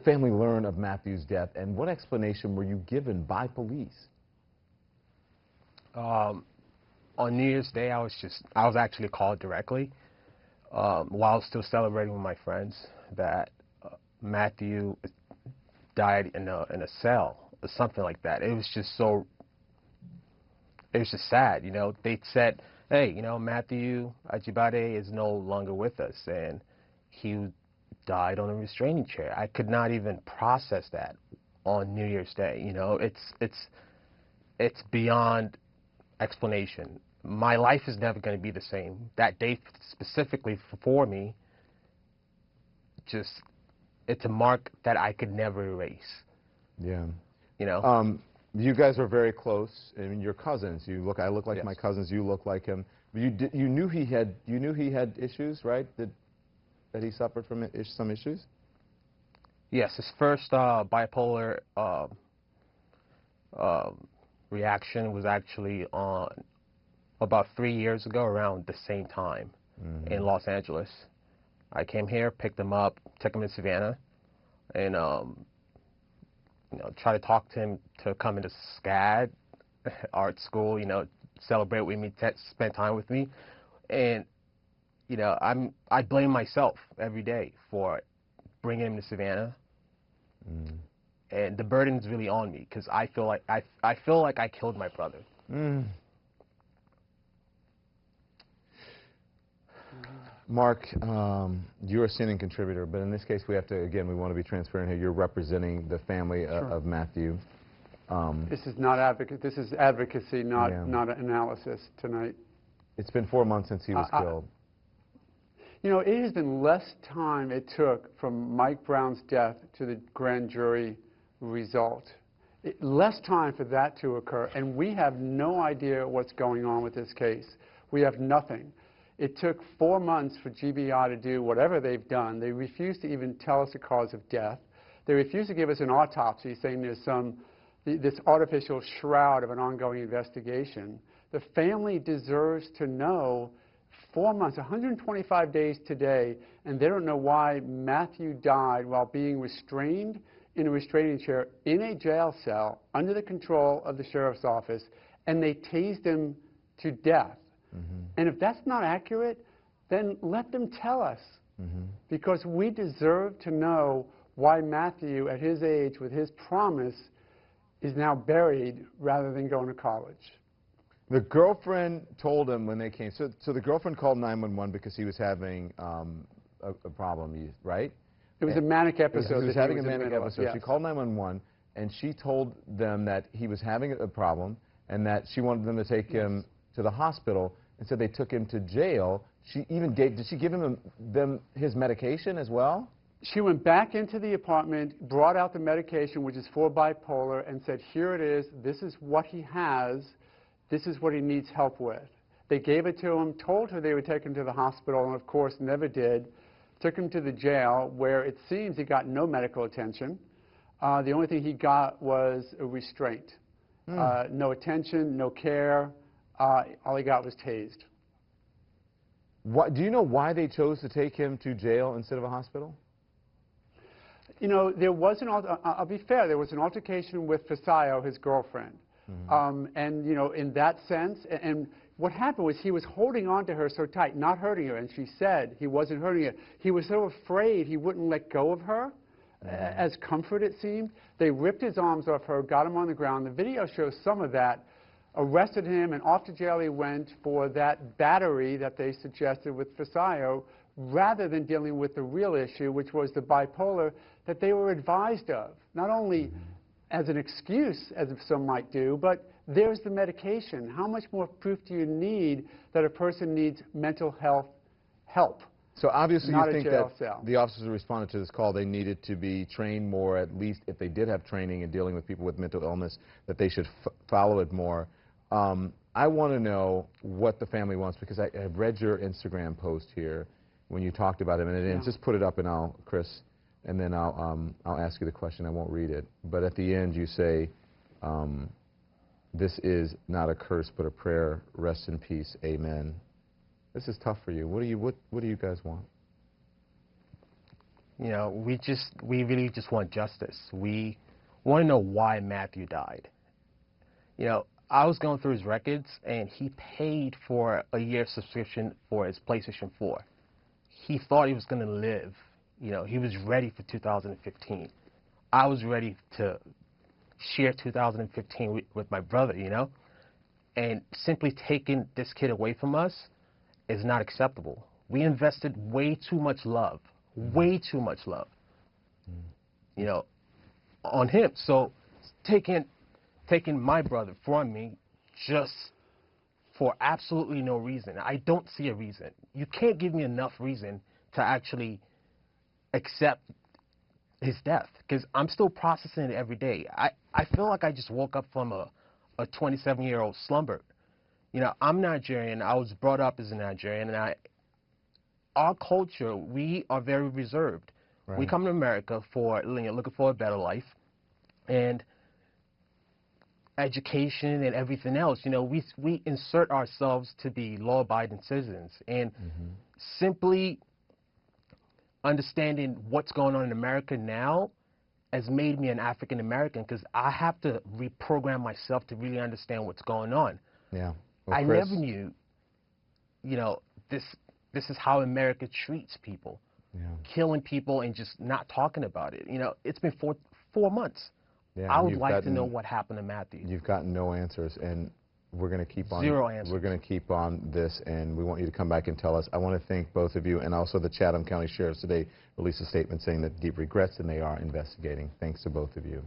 family learn of Matthew's death, and what explanation were you given by police? On New Year's Day, I was actually called directly while I was still celebrating with my friends that Matthew died in a cell or something like that. It was just sad, you know. They said, hey, you know, Matthew Ajibade is no longer with us, and he died on a restraining chair. I could not even process that on New Year's Day, you know. It's beyond explanation. My life is never going to be the same. That day specifically for me, it's a mark that I could never erase. Yeah. You know? You guys are very close. I mean, you're cousins. I look like Yes. my cousins. You look like him. You knew he had issues, right? That he suffered from some issues? Yes, his first bipolar reaction was actually on about 3 years ago, around the same time in Los Angeles. I came here, picked him up, took him to Savannah, and you know, try to talk to him to come into SCAD art school, you know, celebrate with me, spend time with me. And, you know, I blame myself every day for bringing him to Savannah. And the burden's really on me because I feel like I killed my brother. Mark, you're a sinning contributor, but in this case, we want to be transparent here. You're representing the family of Matthew. This is not this is advocacy, not analysis tonight. It's been 4 months since he was killed. You know, it has been less time it took from Mike Brown's death to the grand jury result. Less time for that to occur, and we have no idea what's going on with this case. We have nothing. It took 4 months for GBI to do whatever they've done. They refused to even tell us the cause of death. They refused to give us an autopsy, saying there's this artificial shroud of an ongoing investigation. The family deserves to know 4 months, 125 days today, and they don't know why Matthew died while being restrained in a restraining chair in a jail cell under the control of the sheriff's office, and they tased him to death. And if that's not accurate, then let them tell us, because we deserve to know why Matthew, at his age, with his promise, is now buried rather than going to college. The girlfriend told him when they came, so the girlfriend called 911 because he was having a problem, right? It was a manic episode. He was having a manic episode. Yes. She called 911, and she told them that he was having a problem and that she wanted them to take him to the hospital, and so they took him to jail. She even did she give him his medication as well? She went back into the apartment, brought out the medication, which is for bipolar, and said, here it is, this is what he has, this is what he needs help with. They gave it to him, told her they would take him to the hospital, and of course never did. Took him to the jail, where it seems he got no medical attention. The only thing he got was a restraint. No attention, no care. All he got was tased. Do you know why they chose to take him to jail instead of a hospital? You know, there was I'll be fair, there was an altercation with Fisayo, his girlfriend. And, you know, in that sense, and what happened was he was holding on to her so tight, not hurting her, and she said he wasn't hurting her. He was so afraid he wouldn't let go of her, as comfort it seemed. They ripped his arms off her, got him on the ground. The video shows some of that, arrested him, and off to jail he went for that battery that they suggested with Fisayo, rather than dealing with the real issue, which was the bipolar that they were advised of. Not only as an excuse, as some might do, but there's the medication. How much more proof do you need that a person needs mental health help? So obviously you think that cell. The officers who responded to this call, they needed to be trained more, at least if they did have training in dealing with people with mental illness, that they should follow it more. I want to know what the family wants, because I have read your Instagram post here when you talked about him, and just put it up, and Chris, and then I'll ask you the question. I won't read it, but at the end you say, "This is not a curse, but a prayer. Rest in peace. Amen." This is tough for you. What do you guys want? You know, we really just want justice. We want to know why Matthew died. You know, I was going through his records, and he paid for a year subscription for his PlayStation 4. He thought he was going to live. You know, he was ready for 2015. I was ready to share 2015 with my brother, you know? And simply taking this kid away from us is not acceptable. We invested way too much love, way too much love, you know, on him. So taking my brother from me just for absolutely no reason. I don't see a reason. You can't give me enough reason to actually accept his death, because I'm still processing it every day. I feel like I just woke up from a 27-year-old slumber. You know, I'm Nigerian. I was brought up as a Nigerian, and our culture, we are very reserved. Right. We come to America for, you know, looking for a better life, and education and everything else. You know, we insert ourselves to be law-abiding citizens, and simply understanding what's going on in America now has made me an African American, because I have to reprogram myself to really understand what's going on. Yeah. Well, I Chris, never knew, you know, this is how America treats people, yeah. killing people and just not talking about it. You know, it's been 4 months. Yeah, I and would you've like to gotten- know what happened to Matthew. You've gotten no answers, and we're going to keep on. Zero answers. We're going to keep on this, and we want you to come back and tell us. I want to thank both of you, and also the Chatham County Sheriff's today released a statement saying that deep regrets, and they are investigating. Thanks to both of you.